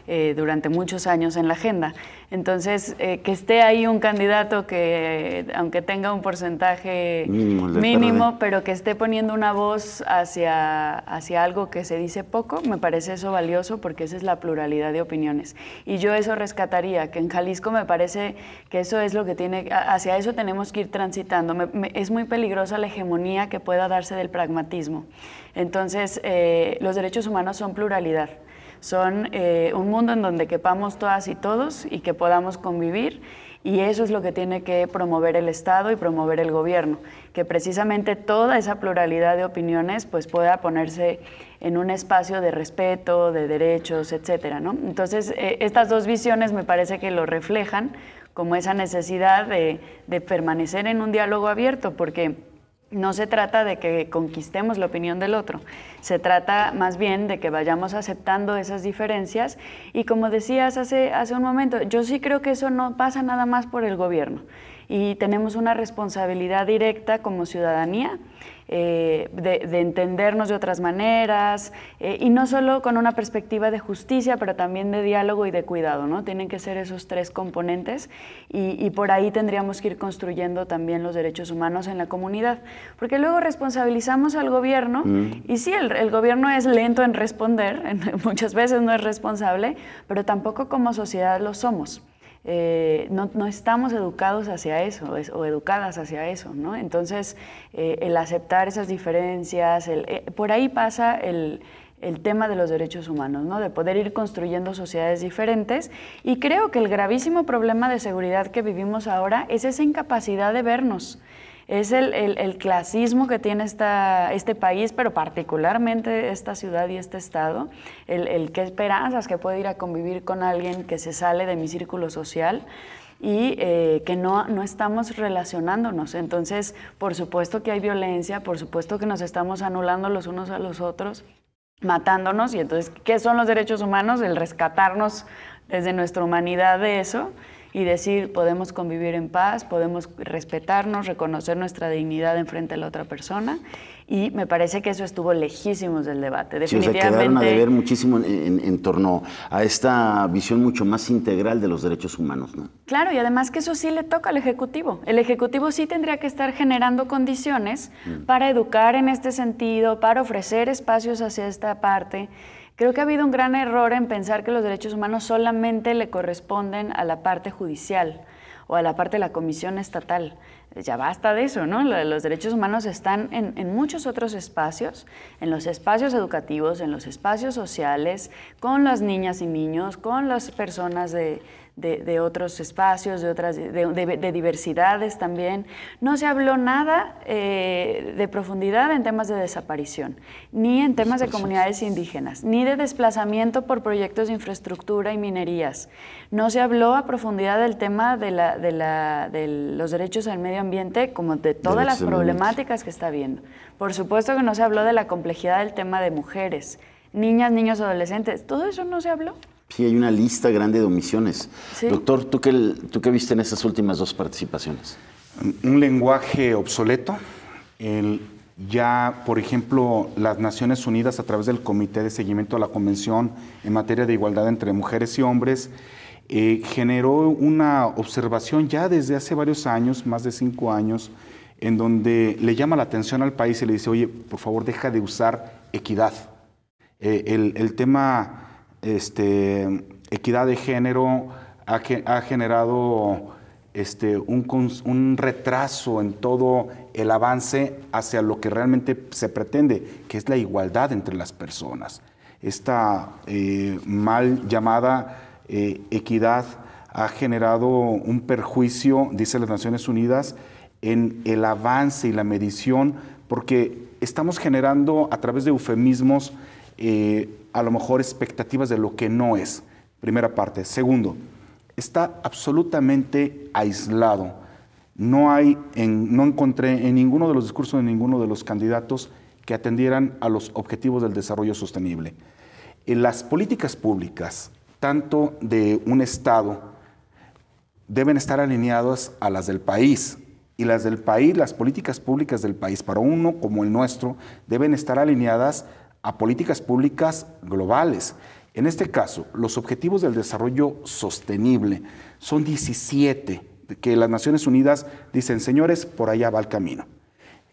durante muchos años en la agenda. Entonces, que esté ahí un candidato que, aunque tenga un porcentaje mínimo, pero que esté poniendo una voz hacia algo que se dice poco, me parece eso valioso, porque esa es la pluralidad de opiniones. Y yo eso rescataría, que en Jalisco me parece que eso es lo que hacia eso tenemos que ir transitando. Es muy peligrosa la hegemonía que pueda darse del pragmatismo. Entonces, los derechos humanos son pluralidad. Son un mundo en donde quepamos todas y todos y que podamos convivir, y eso es lo que tiene que promover el Estado y promover el gobierno, que precisamente toda esa pluralidad de opiniones pues pueda ponerse en un espacio de respeto, de derechos, etcétera, ¿no? Entonces, estas dos visiones me parece que lo reflejan como esa necesidad de permanecer en un diálogo abierto, porque no se trata de que conquistemos la opinión del otro, se trata más bien de que vayamos aceptando esas diferencias, y como decías hace un momento, yo sí creo que eso no pasa nada más por el gobierno, y tenemos una responsabilidad directa como ciudadanía de entendernos de otras maneras, y no solo con una perspectiva de justicia, pero también de diálogo y de cuidado, ¿no? Tienen que ser esos tres componentes, y por ahí tendríamos que ir construyendo también los derechos humanos en la comunidad, porque luego responsabilizamos al gobierno, y sí, el gobierno es lento en responder, muchas veces no es responsable, pero tampoco como sociedad lo somos. No estamos educados hacia eso o educadas hacia eso, ¿no? Entonces, el aceptar esas diferencias, por ahí pasa el tema de los derechos humanos, ¿no? De poder ir construyendo sociedades diferentes, y creo que el gravísimo problema de seguridad que vivimos ahora es esa incapacidad de vernos. Es el clasismo que tiene este país, pero particularmente esta ciudad y este estado, el qué esperanzas que puede ir a convivir con alguien que se sale de mi círculo social, y que no estamos relacionándonos. Entonces, por supuesto que hay violencia, por supuesto que nos estamos anulando los unos a los otros, matándonos, y entonces, ¿qué son los derechos humanos? El rescatarnos desde nuestra humanidad de eso, y decir, podemos convivir en paz, podemos respetarnos, reconocer nuestra dignidad enfrente de la otra persona, y me parece que eso estuvo lejísimos del debate. Definitivamente. Sí, o sea, quedaron a deber muchísimo en torno a esta visión mucho más integral de los derechos humanos, ¿no? Claro, y además que eso sí le toca al Ejecutivo. El Ejecutivo sí tendría que estar generando condiciones para educar en este sentido, para ofrecer espacios hacia esta parte. Creo que ha habido un gran error en pensar que los derechos humanos solamente le corresponden a la parte judicial o a la parte de la Comisión Estatal. Ya basta de eso, ¿no? Los derechos humanos están en muchos otros espacios, en los espacios educativos, en los espacios sociales, con las niñas y niños, con las personas de otros espacios, de diversidades también. No se habló nada de profundidad en temas de desaparición, ni en temas de comunidades indígenas, ni de desplazamiento por proyectos de infraestructura y minerías. No se habló a profundidad del tema de los derechos al medio ambiente, como de todas las problemáticas que está habiendo. Por supuesto que no se habló de la complejidad del tema de mujeres, niñas, niños, adolescentes. Todo eso no se habló. Sí, hay una lista grande de omisiones. Sí. Doctor, ¿tú qué viste en esas últimas dos participaciones? Un lenguaje obsoleto. Ya, por ejemplo, las Naciones Unidas, a través del Comité de Seguimiento a la Convención en materia de igualdad entre mujeres y hombres, generó una observación ya desde hace varios años, más de 5 años, en donde le llama la atención al país y le dice, oye, por favor, deja de usar equidad. El tema equidad de género ha generado un retraso en todo el avance hacia lo que realmente se pretende, que es la igualdad entre las personas. Esta mal llamada equidad ha generado un perjuicio, dice las Naciones Unidas, en el avance y la medición, porque estamos generando a través de eufemismos a lo mejor expectativas de lo que no es. Primera parte. Segundo, está absolutamente aislado. No encontré en ninguno de los discursos de ninguno de los candidatos que atendieran a los objetivos del desarrollo sostenible. Las políticas públicas, tanto de un Estado, deben estar alineadas a las del país. Y las del país, las políticas públicas del país, para uno como el nuestro, deben estar alineadas a políticas públicas globales. En este caso, los objetivos del desarrollo sostenible son 17, que las Naciones Unidas dicen, señores, por allá va el camino.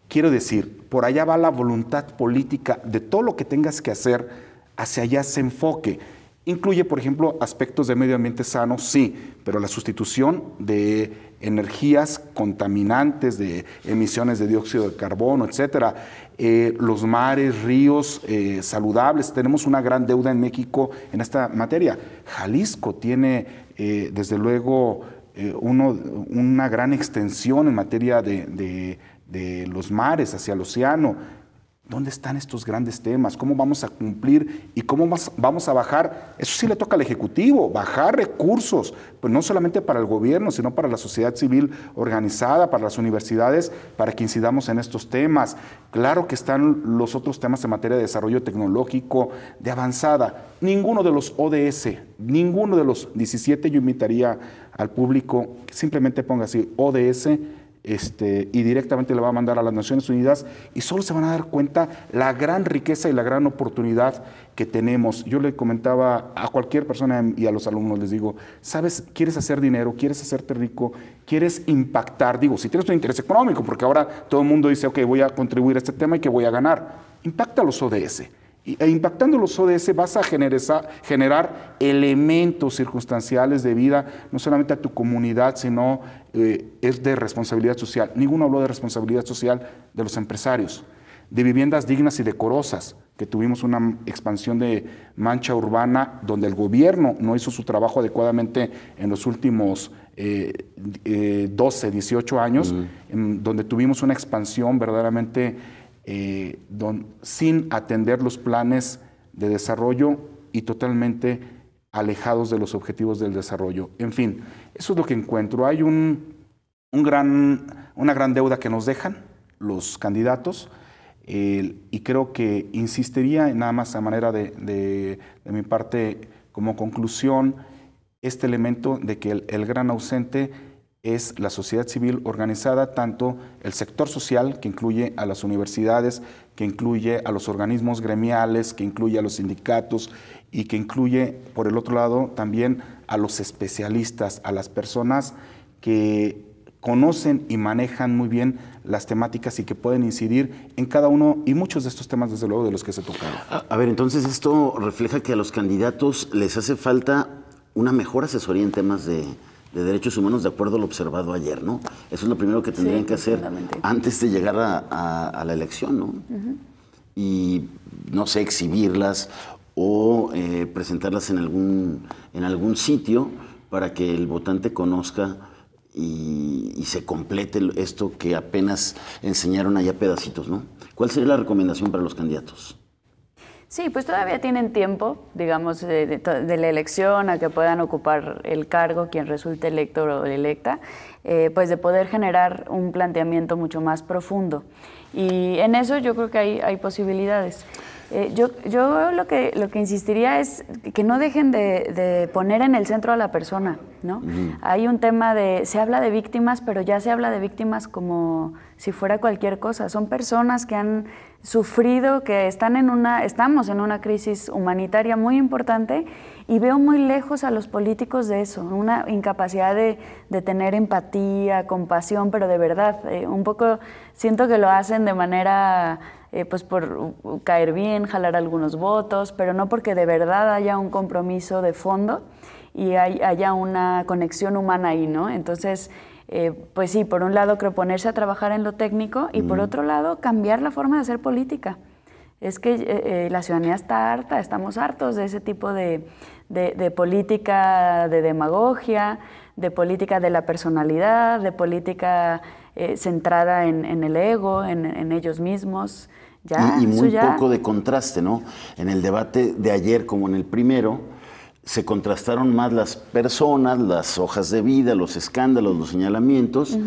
Quiero decir, por allá va la voluntad política de todo lo que tengas que hacer, hacia allá se enfoque. Incluye, por ejemplo, aspectos de medio ambiente sano, sí, pero la sustitución de energías contaminantes, de emisiones de dióxido de carbono, etcétera. Los mares, ríos saludables. Tenemos una gran deuda en México en esta materia. Jalisco tiene, desde luego, una gran extensión en materia de los mares hacia el océano. ¿Dónde están estos grandes temas? ¿Cómo vamos a cumplir y cómo vamos a bajar? Eso sí le toca al Ejecutivo, bajar recursos, pues no solamente para el gobierno, sino para la sociedad civil organizada, para las universidades, para que incidamos en estos temas. Claro que están los otros temas en materia de desarrollo tecnológico, de avanzada. Ninguno de los ODS, ninguno de los 17, yo invitaría al público que simplemente ponga así, ODS, y directamente le va a mandar a las Naciones Unidas y solo se van a dar cuenta la gran riqueza y la gran oportunidad que tenemos. Yo le comentaba a cualquier persona y a los alumnos, les digo, ¿sabes? ¿Quieres hacer dinero? ¿Quieres hacerte rico? ¿Quieres impactar? Digo, si tienes un interés económico, porque ahora todo el mundo dice, ok, voy a contribuir a este tema y que voy a ganar. Impacta los ODS. E impactando los ODS vas a generar elementos circunstanciales de vida, no solamente a tu comunidad, sino es de responsabilidad social. Ninguno habló de responsabilidad social de los empresarios, de viviendas dignas y decorosas, que tuvimos una expansión de mancha urbana donde el gobierno no hizo su trabajo adecuadamente en los últimos 12, 18 años, donde tuvimos una expansión verdaderamente sin atender los planes de desarrollo y totalmente alejados de los objetivos del desarrollo. En fin, eso es lo que encuentro. Hay una gran deuda que nos dejan los candidatos y creo que insistiría, nada más a manera de mi parte como conclusión, este elemento de que el gran ausente es la sociedad civil organizada, tanto el sector social, que incluye a las universidades, que incluye a los organismos gremiales, que incluye a los sindicatos y que incluye, por el otro lado, también a los especialistas, a las personas que conocen y manejan muy bien las temáticas y que pueden incidir en cada uno y muchos de estos temas, desde luego, de los que se tocaron. A ver, entonces esto refleja que a los candidatos les hace falta una mejor asesoría en temas de derechos humanos, de acuerdo a lo observado ayer, ¿no? Eso es lo primero que tendrían que hacer antes de llegar a la elección, ¿no? Y, no sé, exhibirlas o presentarlas en algún sitio para que el votante conozca y se complete esto que apenas enseñaron allá pedacitos, ¿no? ¿Cuál sería la recomendación para los candidatos? Sí, pues todavía tienen tiempo, digamos, de la elección a que puedan ocupar el cargo quien resulte electo o electa, pues de poder generar un planteamiento mucho más profundo. Y en eso yo creo que hay posibilidades. Yo lo que insistiría es que no dejen de poner en el centro a la persona, ¿no? Hay un tema se habla de víctimas, pero ya se habla de víctimas como si fuera cualquier cosa. Son personas que han sufrido, que estamos en una crisis humanitaria muy importante y veo muy lejos a los políticos de eso, una incapacidad de tener empatía, compasión, pero de verdad, un poco siento que lo hacen de manera pues por caer bien, jalar algunos votos, pero no porque de verdad haya un compromiso de fondo y haya una conexión humana ahí, ¿no? Entonces, pues sí, por un lado creo ponerse a trabajar en lo técnico y por otro lado cambiar la forma de hacer política. Es que la ciudadanía está harta, estamos hartos de ese tipo de política de demagogia, de política de la personalidad, de política centrada en el ego, en ellos mismos. Y muy poco de contraste, ¿no? En el debate de ayer como en el primero, se contrastaron más las personas, las hojas de vida, los escándalos, los señalamientos,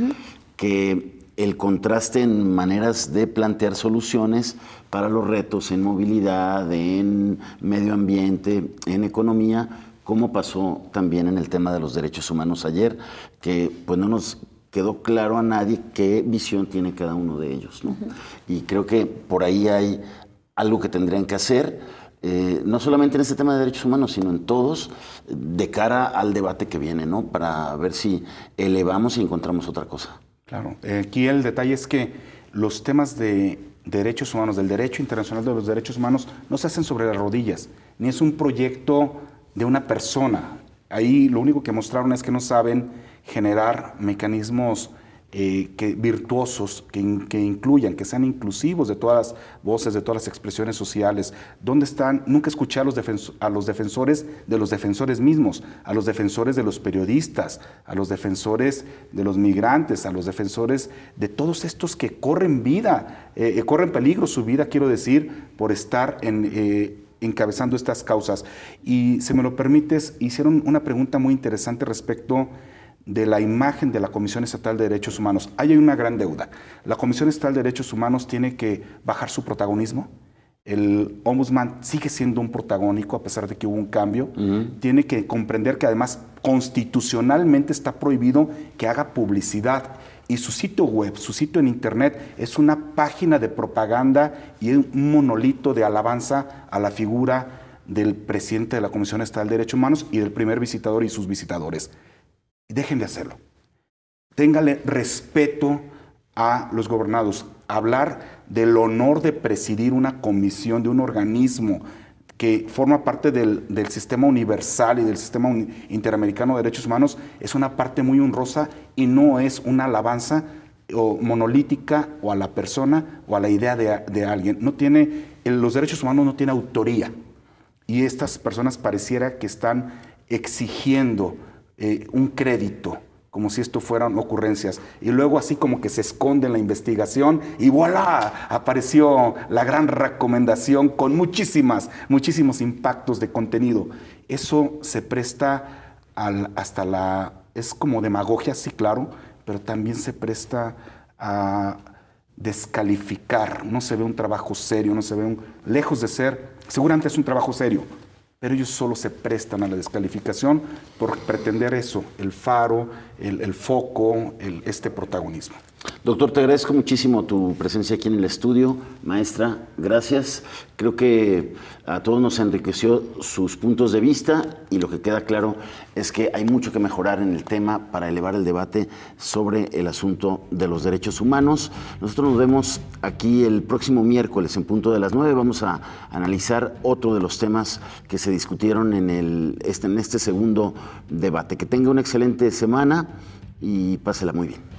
que el contraste en maneras de plantear soluciones para los retos en movilidad, en medio ambiente, en economía, como pasó también en el tema de los derechos humanos ayer, que pues no nos quedó claro a nadie qué visión tiene cada uno de ellos, ¿no? Y creo que por ahí hay algo que tendrían que hacer. no solamente en este tema de derechos humanos, sino en todos, de cara al debate que viene, ¿no? Para ver si elevamos y encontramos otra cosa. Claro, aquí el detalle es que los temas de derechos humanos, del derecho internacional de los derechos humanos, no se hacen sobre las rodillas, ni es un proyecto de una persona. Ahí lo único que mostraron es que no saben generar mecanismos virtuosos, que incluyan, que sean inclusivos de todas las voces, de todas las expresiones sociales. ¿Dónde están? Nunca escuché a los defensores de los defensores mismos, a los defensores de los periodistas, a los defensores de los migrantes, a los defensores de todos estos que corren corren peligro su vida, quiero decir, por estar encabezando estas causas. Y, si me lo permites, hicieron una pregunta muy interesante respecto de la imagen de la Comisión Estatal de Derechos Humanos. Ahí hay una gran deuda. La Comisión Estatal de Derechos Humanos tiene que bajar su protagonismo. El Ombudsman sigue siendo un protagónico a pesar de que hubo un cambio. Tiene que comprender que además constitucionalmente está prohibido que haga publicidad. Y su sitio web, su sitio en internet es una página de propaganda y un monolito de alabanza a la figura del presidente de la Comisión Estatal de Derechos Humanos y del primer visitador y sus visitadores. Dejen de hacerlo. Téngale respeto a los gobernados. Hablar del honor de presidir una comisión de un organismo que forma parte del sistema universal y del sistema interamericano de derechos humanos es una parte muy honrosa y no es una alabanza o monolítica o a la persona o a la idea de alguien. Los derechos humanos no tienen autoría y estas personas pareciera que están exigiendo un crédito, como si esto fueran ocurrencias, y luego así como que se esconde en la investigación y ¡voilá! Apareció la gran recomendación con muchísimos impactos de contenido. Eso se presta es como demagogia, sí, claro, pero también se presta a descalificar. No se ve un trabajo serio, lejos de ser, seguramente es un trabajo serio, pero ellos solo se prestan a la descalificación por pretender eso, el faro, el foco, este protagonismo. Doctor, te agradezco muchísimo tu presencia aquí en el estudio. Maestra, gracias. Creo que a todos nos enriqueció sus puntos de vista y lo que queda claro es que hay mucho que mejorar en el tema para elevar el debate sobre el asunto de los derechos humanos. Nosotros nos vemos aquí el próximo miércoles en punto de las 9. Vamos a analizar otro de los temas que se discutieron en este segundo debate. Que tenga una excelente semana y pásela muy bien.